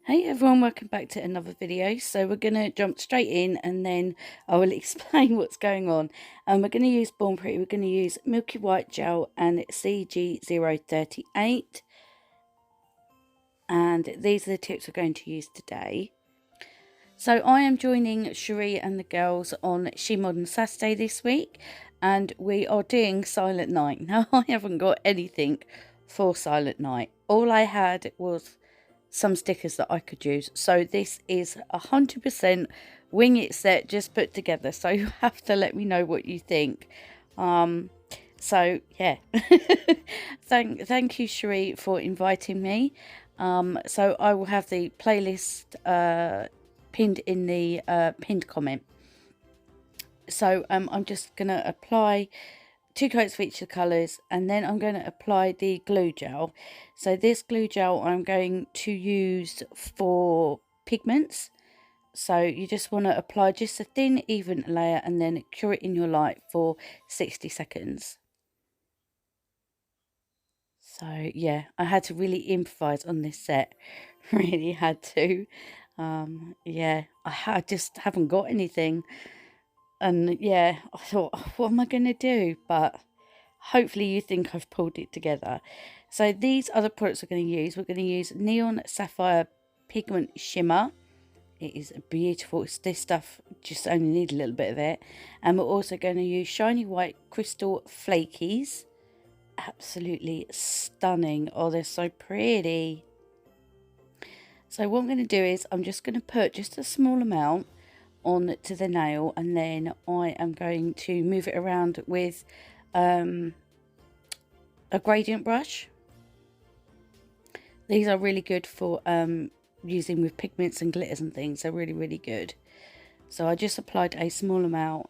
Hey everyone, welcome back to another video. So we're going to jump straight in and then I will explain what's going on. We're going to use Born Pretty, we're going to use Milky White Gel and CG038. And these are the tips we're going to use today. So I am joining Cherie and the girls on Shemodern Saturday this week. And we are doing Silent Night. Now I haven't got anything for Silent Night. All I had was some stickers that I could use. So this is 100% wing it set, just put together. So you have to let me know what you think. So yeah, thank you, Cherie, for inviting me. So I will have the playlist pinned in the pinned comment. So I'm just gonna apply 2 coats of each of the colours, and then I'm going to apply the glue gel. So this glue gel I'm going to use for pigments. So you just want to apply just a thin even layer and then cure it in your light for 60 seconds. So yeah, I had to really improvise on this set. Really had to. Yeah, I just haven't got anything. And yeah, I thought, what am I going to do? But hopefully you think I've pulled it together. So these are the products we're going to use. We're going to use Neon Sapphire Pigment Shimmer. It is beautiful. It's this stuff, just only need a little bit of it. And we're also going to use Shiny White Crystal Flakies. Absolutely stunning. Oh, they're so pretty. So what I'm going to do is I'm just going to put just a small amount on to the nail, and then I am going to move it around with a gradient brush. These are really good for using with pigments and glitters and things. They're really good. So I just applied a small amount,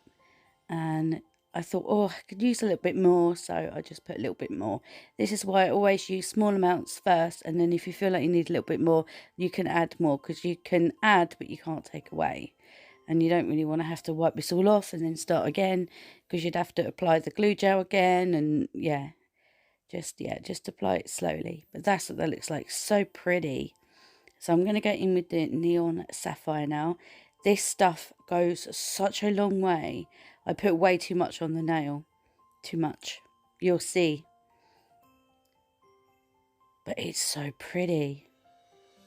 and I thought, oh, I could use a little bit more, so I just put a little bit more. This is why I always use small amounts first, and then if you feel like you need a little bit more, you can add more, because you can add but you can't take away. And you don't really want to have to wipe this all off and then start again, because you'd have to apply the glue gel again. And yeah, just apply it slowly. But that's what that looks like. So pretty. So I'm going to go in with the Neon Sapphire now. This stuff goes such a long way. I put way too much on the nail. Too much. You'll see. But it's so pretty.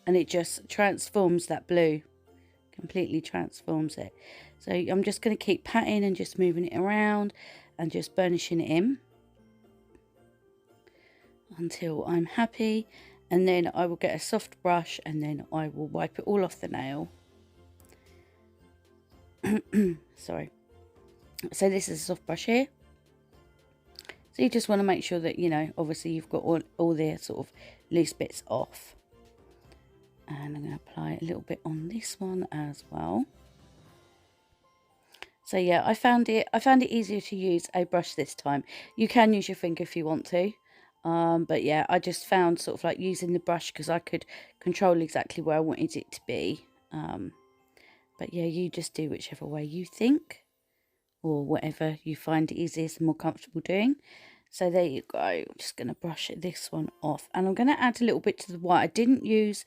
And it just transforms that blue. Completely transforms it. So I'm just going to keep patting and just moving it around and just burnishing it in until I'm happy, and then I will get a soft brush and then I will wipe it all off the nail. Sorry. So this is a soft brush here. So you just want to make sure that, you know, obviously you've got all the sort of loose bits off. And I'm going to apply a little bit on this one as well. So yeah, I found it easier to use a brush this time. You can use your finger if you want to. But yeah, I just found sort of like using the brush because I could control exactly where I wanted it to be. But yeah, you just do whichever way you think, or whatever you find easiest and more comfortable doing. So there you go. I'm just going to brush this one off, and I'm going to add a little bit to the white. I didn't use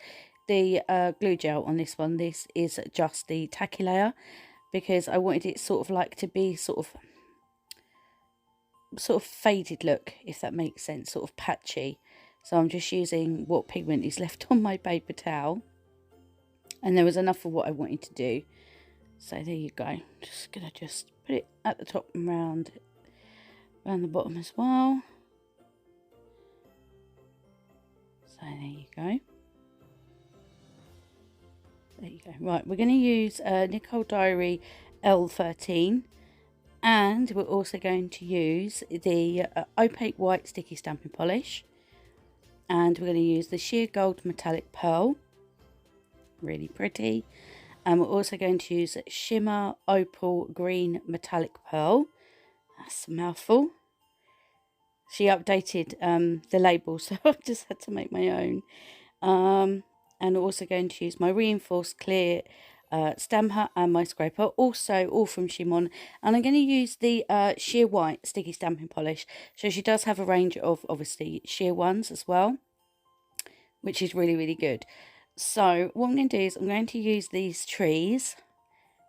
the glue gel on this one. This is just the tacky layer, because I wanted it sort of like to be sort of faded look, if that makes sense, sort of patchy. So I'm just using what pigment is left on my paper towel, and there was enough for what I wanted to do. So there you go. Just gonna just put it at the top and round the bottom as well. So there you go. There you go. Right, we're going to use Nicole Diary L13, and we're also going to use the opaque white sticky stamping polish, and we're going to use the sheer gold metallic pearl. Really pretty. And we're also going to use shimmer opal green metallic pearl. That's a mouthful. She updated the label, so I just had to make my own. And also going to use my reinforced clear stamper and my scraper, also all from Shimon. And I'm going to use the sheer white sticky stamping polish. So she does have a range of obviously sheer ones as well, which is really good. So what I'm going to do is I'm going to use these trees.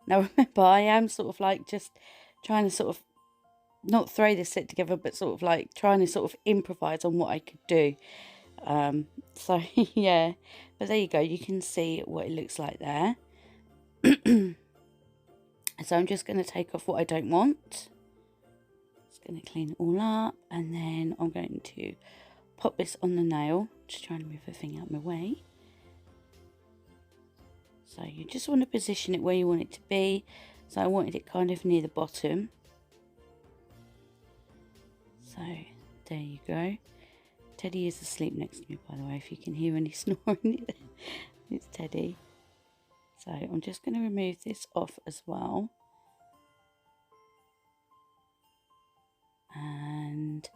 Now remember, I am sort of like just trying to sort of not throw this set together, but sort of like trying to sort of improvise on what I could do. So yeah, but there you go, you can see what it looks like there. So I'm just going to take off what I don't want. Just going to clean it all up, and then I'm going to pop this on the nail. Just trying to move the thing out of my way. So you just want to position it where you want it to be. So I wanted it kind of near the bottom. So there you go. Teddy is asleep next to me, by the way, if you can hear any snoring. It's Teddy. So I'm just going to remove this off as well. And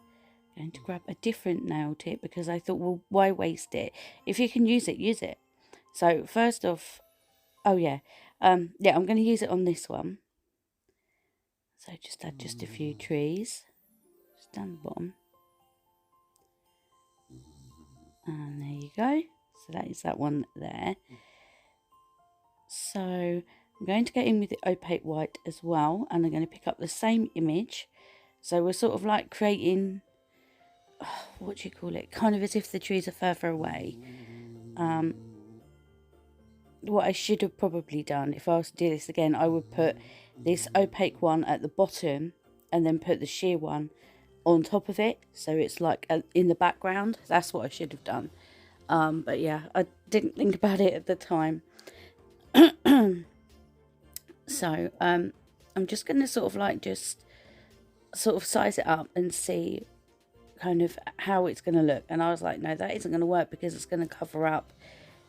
I'm going to grab a different nail tip because I thought, well, why waste it? If you can use it, use it. So first off, yeah, I'm going to use it on this one. So just add just a few trees, just down the bottom. And there you go. So that is that one there. So I'm going to get in with the opaque white as well, and I'm going to pick up the same image. So we're sort of like creating, what do you call it? Kind of as if the trees are further away. What I should have probably done, if I was to do this again, I would put this opaque one at the bottom and then put the sheer one on top of it, so it's like in the background. That's what I should have done. But yeah, I didn't think about it at the time. So I'm just going to sort of like just sort of size it up and see kind of how it's going to look. And I was like, no, that isn't going to work because it's going to cover up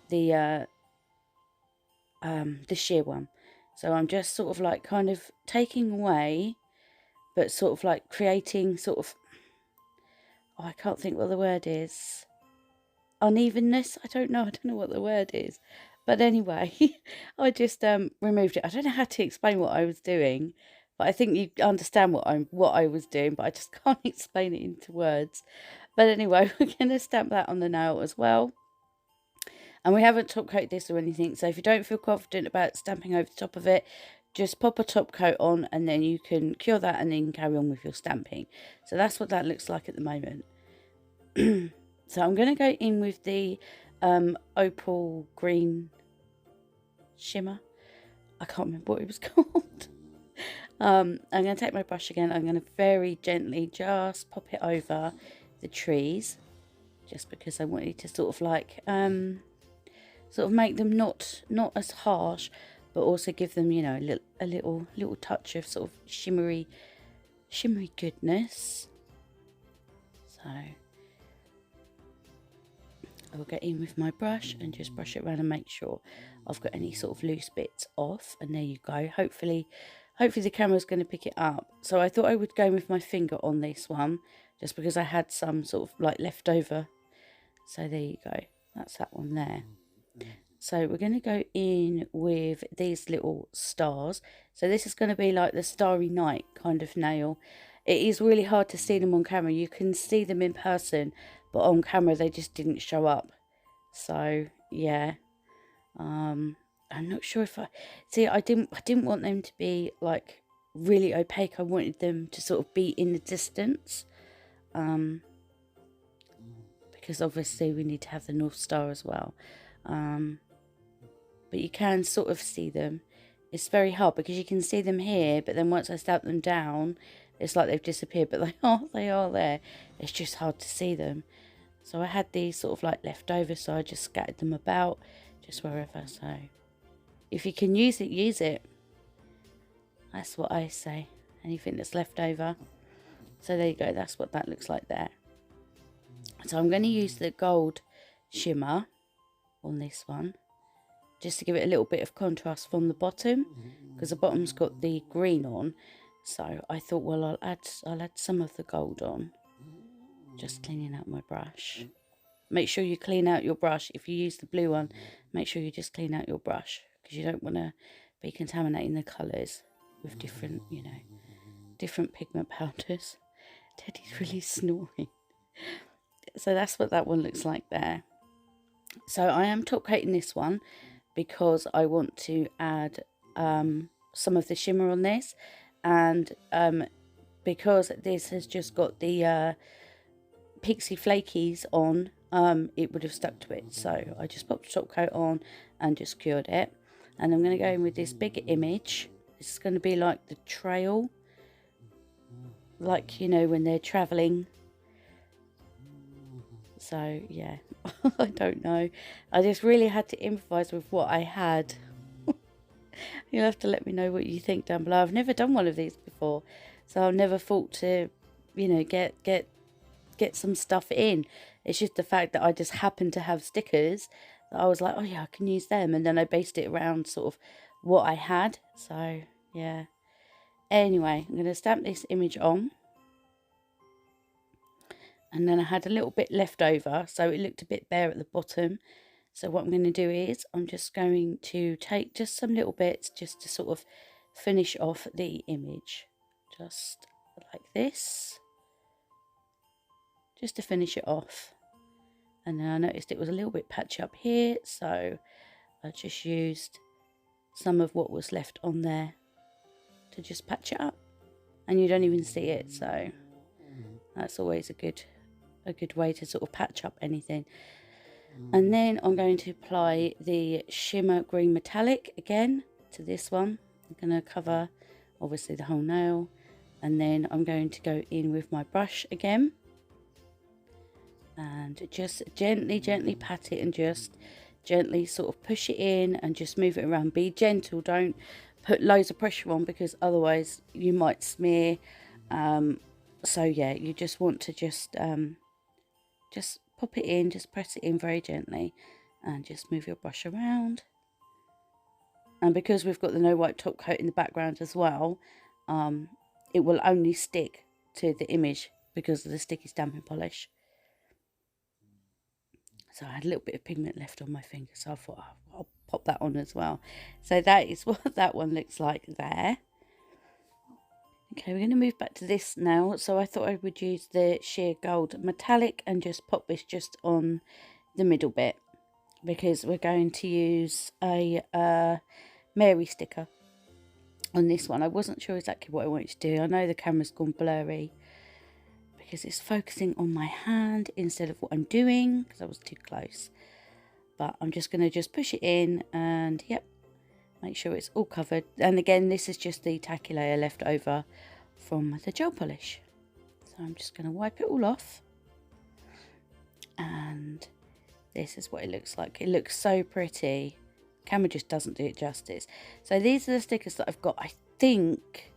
the sheer one. So I'm just sort of like kind of taking away, but sort of like creating sort of, I can't think what the word is. Unevenness. I don't know what the word is. But anyway, I just removed it. I don't know how to explain what I was doing, but I think you understand what I was doing, but I just can't explain it into words. But anyway, we're going to stamp that on the nail as well. And we haven't top coated this or anything, so if you don't feel confident about stamping over the top of it, just pop a top coat on and then you can cure that and then carry on with your stamping. So that's what that looks like at the moment. So I'm going to go in with the opal green shimmer. I can't remember what it was called. I'm going to take my brush again. I'm going to very gently just pop it over the trees, just because I wanted to sort of like sort of make them not as harsh, but also give them, you know, a little touch of sort of shimmery goodness. So I'll get in with my brush and just brush it around and make sure I've got any sort of loose bits off. And there you go. Hopefully the camera's going to pick it up. So I thought I would go with my finger on this one, just because I had some sort of like leftover. So there you go. That's that one there. So we're going to go in with these little stars. So this is going to be like the Starry Night kind of nail. It is really hard to see them on camera. You can see them in person, but on camera they just didn't show up. So yeah, I'm not sure if I didn't want them to be like really opaque. I wanted them to sort of be in the distance, because obviously we need to have the North Star as well. But you can sort of see them. It's very hard because you can see them here, but then once I stamp them down, it's like they've disappeared, but they are there. It's just hard to see them. So I had these sort of like left over, so I just scattered them about just wherever. So if you can use it, use it. That's what I say. Anything that's left over. So there you go. That's what that looks like there. So I'm going to use the gold shimmer on this one, just to give it a little bit of contrast from the bottom, because the bottom's got the green on. So I thought, well, I'll add some of the gold on. Just cleaning out my brush. Make sure you clean out your brush. If you use the blue one, make sure you just clean out your brush, because you don't want to be contaminating the colours with different, you know, different pigment powders. Teddy's really snoring. So that's what that one looks like there. So I am top coating this one because I want to add some of the shimmer on this, and because this has just got the Pixie Flakies on, it would have stuck to it. So I just popped the top coat on and just cured it. And I'm going to go in with this bigger image. This is going to be like the trail, like, you know, when they're traveling. So yeah, I don't know. I just really had to improvise with what I had. You'll have to let me know what you think down below. I've never done one of these before, so I've never thought to, you know, get some stuff in. It's just the fact that I just happened to have stickers that I was like, oh yeah, I can use them, and then I based it around sort of what I had. So yeah. Anyway, I'm going to stamp this image on. And then I had a little bit left over, so it looked a bit bare at the bottom. So what I'm going to do is I'm just going to take just some little bits just to sort of finish off the image. Just like this. Just to finish it off. And then I noticed it was a little bit patchy up here, so I just used some of what was left on there to just patch it up. And you don't even see it, so that's always a good way to sort of patch up anything. And then I'm going to apply the Shimmer Green Metallic again to this one. I'm going to cover obviously the whole nail, and then I'm going to go in with my brush again and just gently pat it and just gently sort of push it in and just move it around. Be gentle, don't put loads of pressure on because otherwise you might smear. So yeah, you just want to just pop it in, just press it in very gently and just move your brush around. And because we've got the no wipe top coat in the background as well, it will only stick to the image because of the sticky stamping polish. So I had a little bit of pigment left on my finger, so I thought, oh, I'll pop that on as well. So that is what that one looks like there. Okay, we're going to move back to this now. So I thought I would use the sheer gold metallic and just pop this just on the middle bit, because we're going to use a Mary sticker on this one. I wasn't sure exactly what I wanted to do. I know the camera's gone blurry because it's focusing on my hand instead of what I'm doing because I was too close. But I'm just going to just push it in and yep, make sure it's all covered. And again, this is just the tacky layer left over from the gel polish. So I'm just going to wipe it all off. And this is what it looks like. It looks so pretty. Camera just doesn't do it justice. So these are the stickers that I've got. I think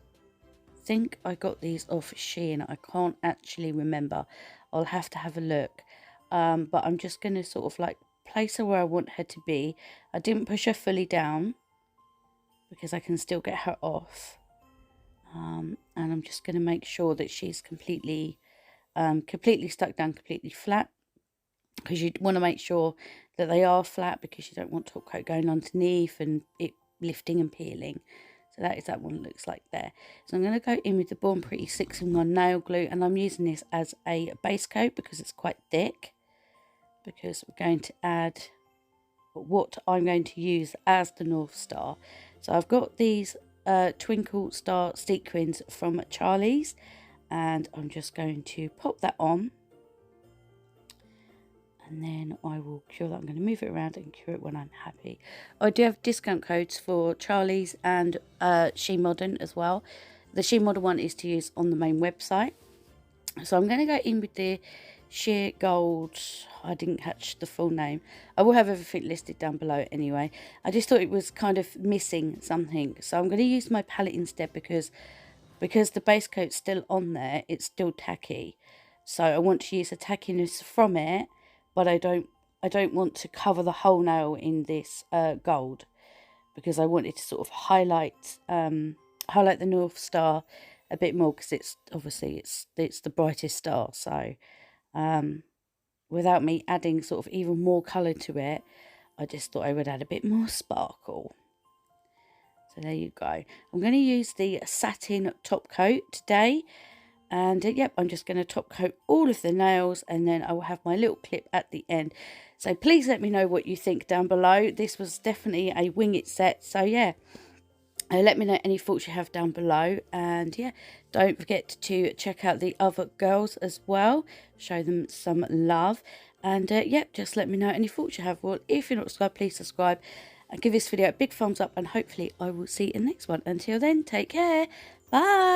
I got these off Shein. I can't actually remember. I'll have to have a look. But I'm just going to sort of like place her where I want her to be. I didn't push her fully down because I can still get her off. And I'm just going to make sure that she's completely stuck down, completely flat. Because you want to make sure that they are flat because you don't want top coat going underneath and it lifting and peeling. So that is that one looks like there. So I'm going to go in with the Born Pretty 6-in-1 nail glue, and I'm using this as a base coat because it's quite thick, because we're going to add what I'm going to use as the North Star. So I've got these Twinkle Star sequins from Charlie's, and I'm just going to pop that on. And then I will cure that. I'm going to move it around and cure it when I'm happy. I do have discount codes for Charlie's and She Modern as well. The She Modern one is to use on the main website. So I'm going to go in with the sheer gold. I didn't catch the full name. I will have everything listed down below anyway. I just thought it was kind of missing something. So I'm going to use my palette instead because the base coat's still on there. It's still tacky. So I want to use the tackiness from it. But I don't want to cover the whole nail in this gold, because I wanted to sort of highlight the North Star a bit more, because it's obviously it's the brightest star. So without me adding sort of even more colour to it, I just thought I would add a bit more sparkle. So there you go. I'm going to use the satin top coat today. And yep, I'm just going to top coat all of the nails, and then I will have my little clip at the end. So please let me know what you think down below. This was definitely a wing it set, so yeah. Let me know any thoughts you have down below, and yeah, don't forget to check out the other girls as well, show them some love, and yep, just let me know any thoughts you have. Well, if you're not subscribed, please subscribe and give this video a big thumbs up, and hopefully I will see you in the next one. Until then, take care, bye.